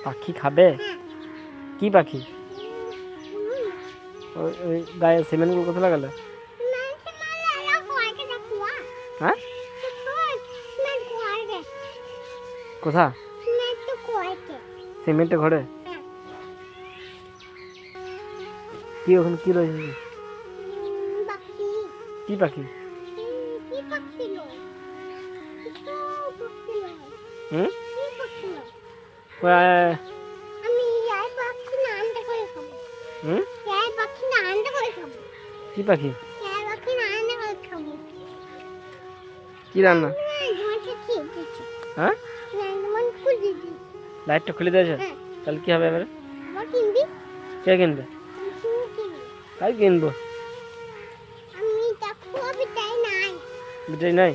পাখি খাবে? কি পাখি? ওই গায়ে সিমেন্টগুলো কোথায় লাগালে? হ্যাঁ, কোথা? সিমেন্টে ঘরে? কি ওখানে কি রয়েছে? কি পাখি? হুম, হুম, কি পাখি? কি রান্না? হ্যাঁ, লাইটটা খুলে দিয়েছে? তাহলে কি হবে এবারে? কে কিনবে? তাই কিনবো। বিটাই নাই।